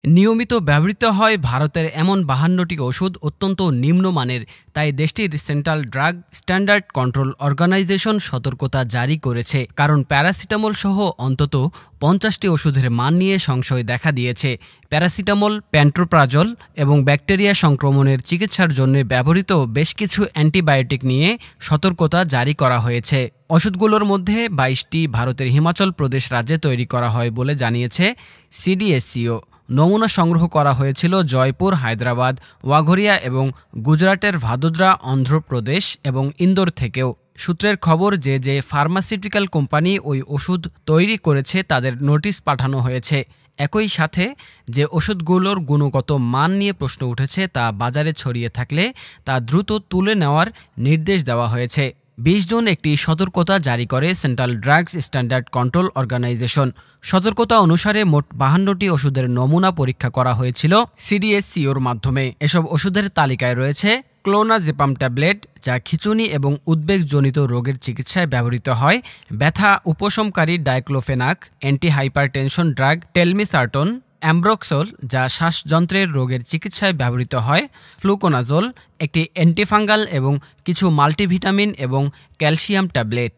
নিয়মিত ব্যবহৃত হয় ভারতের এমন ৫২টি ওষুধ অত্যন্ত নিম্নমানের, তাই দেশটির central drug standard control organisation সতর্কতা জারি করেছে। কারণ প্যারাসিটামল সহ অন্তত ৫০টি ওষুধের মান নিয়ে সংশয় দেখা দিয়েছে। প্যারাসিটামল, প্যান্টোপ্রাজল এবং ব্যাকটেরিয়া সংক্রমণের চিকিৎসার জন্য ব্যবহৃত বেশ কিছু অ্যান্টিবায়োটিক নিয়ে সতর্কতা জারি করা হয়েছে। ওষুধগুলোর মধ্যে ২২টি ভারতের হিমাচল প্রদেশ রাজ্যে তৈরি করা হয় বলে জানিয়েছে সিডিএসিও। নমুনা সংগ্রহ করা হয়েছিল জয়পুর, হায়দ্রাবাদ, ওয়াঘরিয়া এবং গুজরাটের ভাদোদরা, অন্ধ্রপ্রদেশ এবং ইন্দোর থেকেও। সূত্রের খবর যে ফার্মাসিউটিক্যাল কোম্পানি ওই ওষুধ তৈরি করেছে তাদের নোটিশ পাঠানো হয়েছে। একই সাথে যে ওষুধগুলোর গুণগত মান নিয়ে প্রশ্ন উঠেছে তা বাজারে ছড়িয়ে থাকলে তা দ্রুত তুলে নেওয়ার নির্দেশ দেওয়া হয়েছে। ২০ জুন একটি সতর্কতা জারি করে central drugs standard control organisation. সতর্কতা অনুসারে মোট ৫২টি ওষুধের নমুনা পরীক্ষা করা হয়েছিল সিডিএসসিওর মাধ্যমে। এসব ওষুধের তালিকায় রয়েছে ক্লোনাজেপাম ট্যাবলেট, যা খিঁচুনি এবং উদ্বেগজনিত রোগের চিকিৎসায় ব্যবহৃত হয়; ব্যথা উপশমকারী ডাইক্লোফেনাক; অ্যান্টি-হাইপারটেনশন ড্রাগ টেলমিসার্টন; অ্যাম্ব্রোক্সোল, যা শ্বাসযন্ত্রের রোগের চিকিৎসায় ব্যবহৃত হয়; ফ্লুকোনাজোল, একটি অ্যান্টিফাঙ্গাল; এবং কিছু মাল্টিভিটামিন এবং ক্যালসিয়াম ট্যাবলেট।